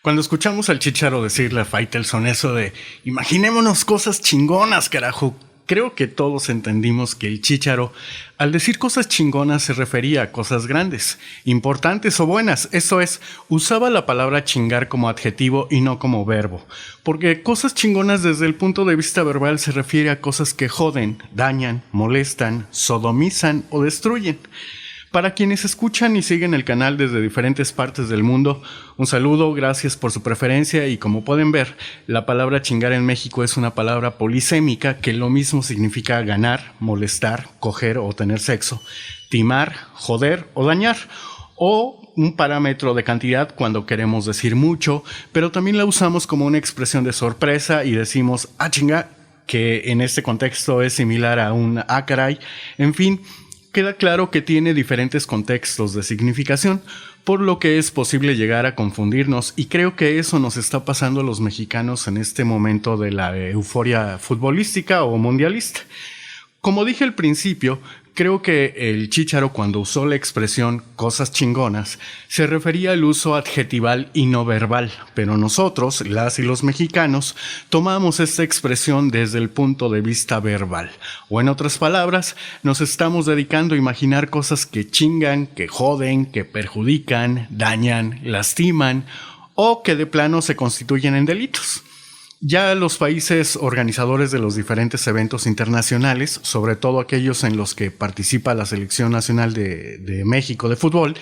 Cuando escuchamos al Chícharo decirle a Faitelson eso de imaginémonos cosas chingonas, carajo, creo que todos entendimos que el Chícharo, al decir cosas chingonas, se refería a cosas grandes, importantes o buenas. Eso es, usaba la palabra chingar como adjetivo y no como verbo. Porque cosas chingonas desde el punto de vista verbal se refiere a cosas que joden, dañan, molestan, sodomizan o destruyen. Para quienes escuchan y siguen el canal desde diferentes partes del mundo, un saludo, gracias por su preferencia y como pueden ver, la palabra chingar en México es una palabra polisémica que lo mismo significa ganar, molestar, coger o tener sexo, timar, joder o dañar, o un parámetro de cantidad cuando queremos decir mucho, pero también la usamos como una expresión de sorpresa y decimos chinga, que en este contexto es similar a un caray, en fin. Queda claro que tiene diferentes contextos de significación, por lo que es posible llegar a confundirnos y creo que eso nos está pasando a los mexicanos en este momento de la euforia futbolística o mundialista. Como dije al principio, creo que el Chícharo cuando usó la expresión cosas chingonas se refería al uso adjetival y no verbal, pero nosotros, las y los mexicanos, tomamos esta expresión desde el punto de vista verbal, o en otras palabras, nos estamos dedicando a imaginar cosas que chingan, que joden, que perjudican, dañan, lastiman o que de plano se constituyen en delitos. Ya los países organizadores de los diferentes eventos internacionales, sobre todo aquellos en los que participa la Selección Nacional de México de fútbol,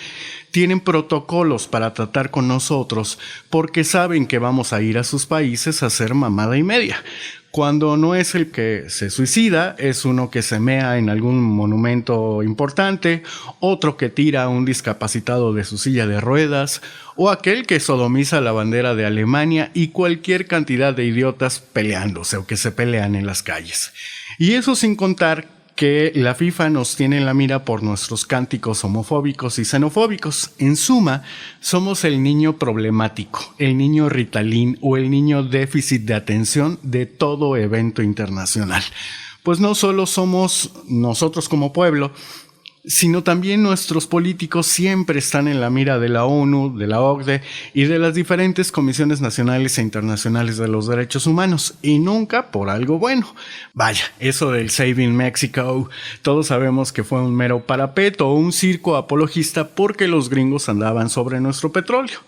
tienen protocolos para tratar con nosotros porque saben que vamos a ir a sus países a hacer mamada y media. Cuando no es el que se suicida, es uno que se mea en algún monumento importante, otro que tira a un discapacitado de su silla de ruedas, o aquel que sodomiza la bandera de Alemania y cualquier cantidad de idiotas peleándose o que se pelean en las calles. Y eso sin contar que la FIFA nos tiene en la mira por nuestros cánticos homofóbicos y xenofóbicos. En suma, somos el niño problemático, el niño Ritalin o el niño déficit de atención de todo evento internacional. Pues no solo somos nosotros como pueblo, sino también nuestros políticos siempre están en la mira de la ONU, de la OCDE y de las diferentes comisiones nacionales e internacionales de los derechos humanos, y nunca por algo bueno. Vaya, eso del Saving Mexico, todos sabemos que fue un mero parapeto o un circo apologista porque los gringos andaban sobre nuestro petróleo.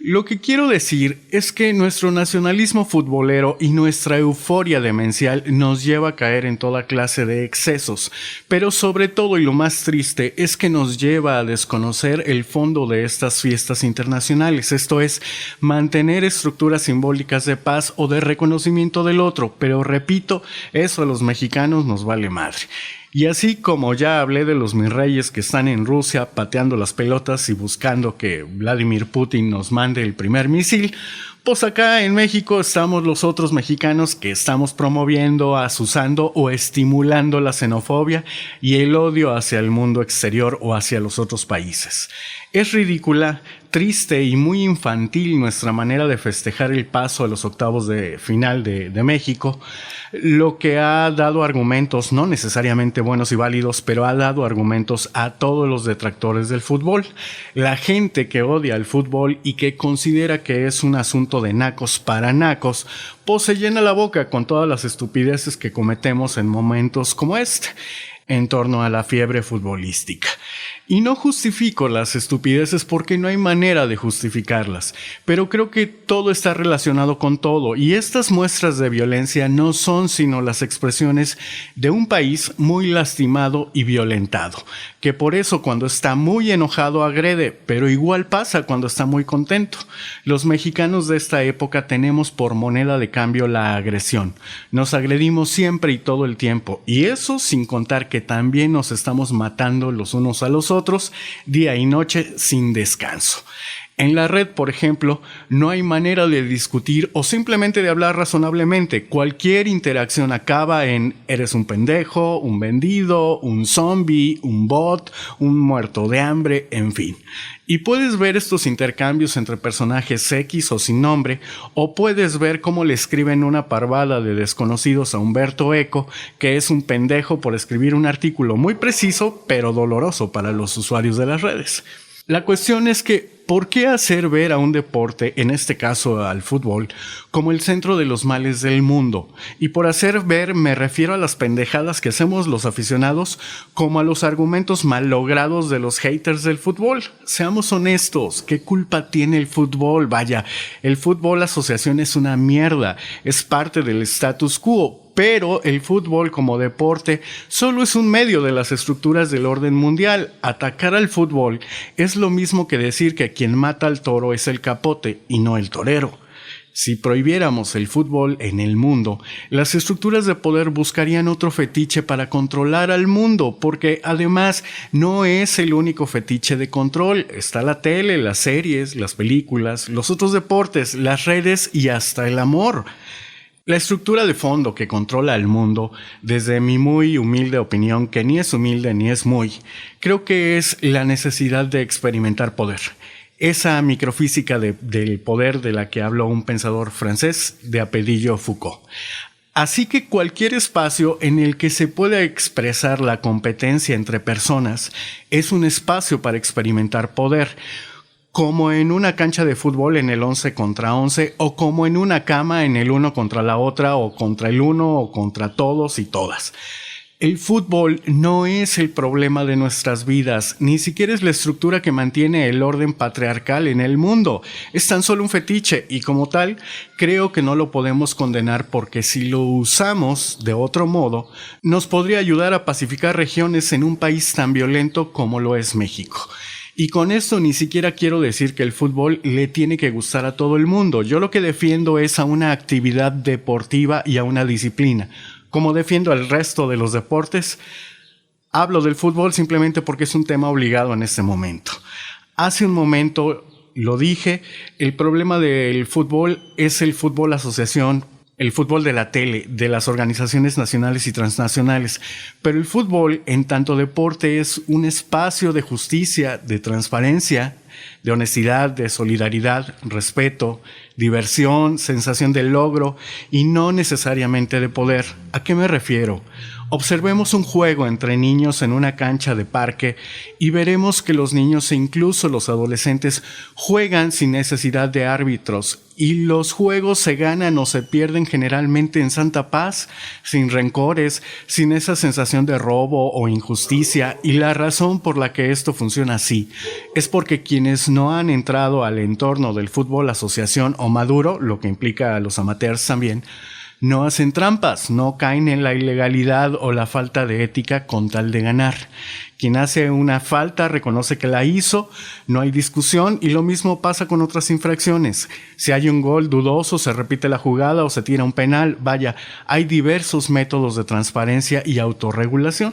Lo que quiero decir es que nuestro nacionalismo futbolero y nuestra euforia demencial nos lleva a caer en toda clase de excesos, pero sobre todo y lo más triste es que nos lleva a desconocer el fondo de estas fiestas internacionales, esto es, mantener estructuras simbólicas de paz o de reconocimiento del otro, pero repito, eso a los mexicanos nos vale madre. Y así como ya hablé de los mis reyes que están en Rusia pateando las pelotas y buscando que Vladimir Putin nos mande el primer misil, pues acá en México estamos los otros mexicanos que estamos promoviendo, azuzando o estimulando la xenofobia y el odio hacia el mundo exterior o hacia los otros países. Es ridícula, triste y muy infantil nuestra manera de festejar el paso a los octavos de final de México, lo que ha dado argumentos, no necesariamente buenos y válidos, pero ha dado argumentos a todos los detractores del fútbol. La gente que odia el fútbol y que considera que es un asunto de nacos para nacos, pues se llena la boca con todas las estupideces que cometemos en momentos como este, en torno a la fiebre futbolística. Y no justifico las estupideces porque no hay manera de justificarlas, pero creo que todo está relacionado con todo y estas muestras de violencia no son sino las expresiones de un país muy lastimado y violentado, que por eso cuando está muy enojado agrede, pero igual pasa cuando está muy contento. Los mexicanos de esta época tenemos por moneda de cambio la agresión, nos agredimos siempre y todo el tiempo, y eso sin contar que también nos estamos matando los unos a los otros día y noche sin descanso. En la red, por ejemplo, no hay manera de discutir o simplemente de hablar razonablemente. Cualquier interacción acaba en eres un pendejo, un vendido, un zombie, un bot, un muerto de hambre, en fin. Y puedes ver estos intercambios entre personajes X o sin nombre, o puedes ver cómo le escriben una parvada de desconocidos a Humberto Eco, que es un pendejo por escribir un artículo muy preciso, pero doloroso para los usuarios de las redes. La cuestión es que, ¿por qué hacer ver a un deporte, en este caso al fútbol, como el centro de los males del mundo? Y por hacer ver me refiero a las pendejadas que hacemos los aficionados, como a los argumentos mal logrados de los haters del fútbol. Seamos honestos, ¿qué culpa tiene el fútbol? Vaya, el fútbol asociación es una mierda, es parte del status quo. Pero el fútbol como deporte solo es un medio de las estructuras del orden mundial. Atacar al fútbol es lo mismo que decir que quien mata al toro es el capote y no el torero. Si prohibiéramos el fútbol en el mundo, las estructuras de poder buscarían otro fetiche para controlar al mundo, porque además no es el único fetiche de control. Está la tele, las series, las películas, los otros deportes, las redes y hasta el amor. La estructura de fondo que controla al mundo, desde mi muy humilde opinión, que ni es humilde ni es muy, creo que es la necesidad de experimentar poder. Esa microfísica del poder de la que habló un pensador francés de apellido Foucault. Así que cualquier espacio en el que se pueda expresar la competencia entre personas es un espacio para experimentar poder, como en una cancha de fútbol en el 11 contra 11, o como en una cama en el uno contra la otra, o contra el uno, o contra todos y todas. El fútbol no es el problema de nuestras vidas, ni siquiera es la estructura que mantiene el orden patriarcal en el mundo. Es tan solo un fetiche y como tal, creo que no lo podemos condenar porque si lo usamos de otro modo, nos podría ayudar a pacificar regiones en un país tan violento como lo es México. Y con esto ni siquiera quiero decir que el fútbol le tiene que gustar a todo el mundo. Yo lo que defiendo es a una actividad deportiva y a una disciplina. Como defiendo al resto de los deportes, hablo del fútbol simplemente porque es un tema obligado en este momento. Hace un momento lo dije, el problema del fútbol es el fútbol asociación, el fútbol de la tele, de las organizaciones nacionales y transnacionales, pero el fútbol en tanto deporte es un espacio de justicia, de transparencia, de honestidad, de solidaridad, respeto, diversión, sensación de logro y no necesariamente de poder. ¿A qué me refiero? Observemos un juego entre niños en una cancha de parque y veremos que los niños e incluso los adolescentes juegan sin necesidad de árbitros y los juegos se ganan o se pierden generalmente en santa paz, sin rencores, sin esa sensación de robo o injusticia, y la razón por la que esto funciona así es porque quienes no han entrado al entorno del fútbol asociación o maduro, lo que implica a los amateurs también, no hacen trampas, no caen en la ilegalidad o la falta de ética con tal de ganar. Quien hace una falta reconoce que la hizo, no hay discusión y lo mismo pasa con otras infracciones. Si hay un gol dudoso, se repite la jugada o se tira un penal. Vaya, hay diversos métodos de transparencia y autorregulación.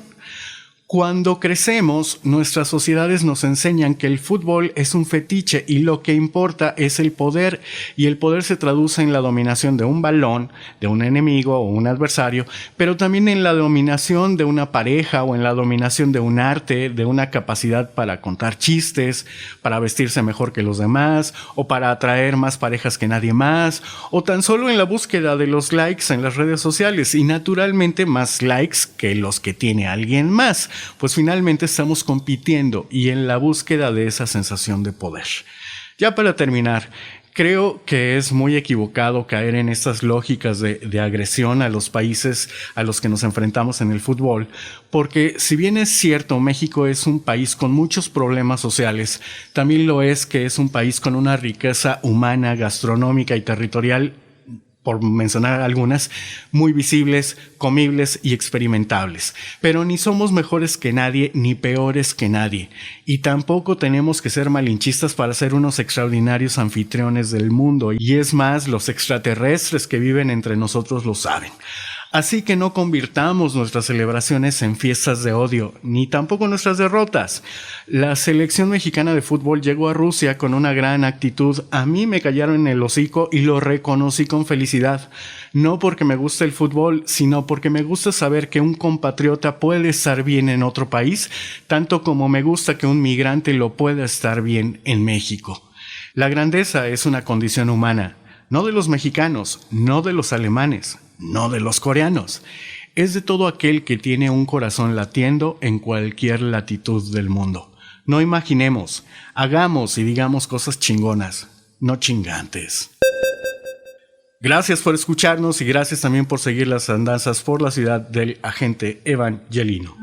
Cuando crecemos, nuestras sociedades nos enseñan que el fútbol es un fetiche y lo que importa es el poder, y el poder se traduce en la dominación de un balón, de un enemigo o un adversario, pero también en la dominación de una pareja o en la dominación de un arte, de una capacidad para contar chistes, para vestirse mejor que los demás, o para atraer más parejas que nadie más, o tan solo en la búsqueda de los likes en las redes sociales, y naturalmente más likes que los que tiene alguien más. Pues finalmente estamos compitiendo y en la búsqueda de esa sensación de poder. Ya para terminar, creo que es muy equivocado caer en estas lógicas de agresión a los países a los que nos enfrentamos en el fútbol, porque si bien es cierto, México es un país con muchos problemas sociales, también lo es que es un país con una riqueza humana, gastronómica y territorial, por mencionar algunas, muy visibles, comibles y experimentables. Pero ni somos mejores que nadie, ni peores que nadie. Y tampoco tenemos que ser malinchistas para ser unos extraordinarios anfitriones del mundo. Y es más, los extraterrestres que viven entre nosotros lo saben. Así que no convirtamos nuestras celebraciones en fiestas de odio, ni tampoco nuestras derrotas. La selección mexicana de fútbol llegó a Rusia con una gran actitud. A mí me callaron en el hocico y lo reconocí con felicidad. No porque me guste el fútbol, sino porque me gusta saber que un compatriota puede estar bien en otro país, tanto como me gusta que un migrante lo pueda estar bien en México. La grandeza es una condición humana, no de los mexicanos, no de los alemanes, no de los coreanos. Es de todo aquel que tiene un corazón latiendo en cualquier latitud del mundo. No imaginemos, hagamos y digamos cosas chingonas, no chingantes. Gracias por escucharnos y gracias también por seguir las andanzas por la ciudad del agente Evangelino.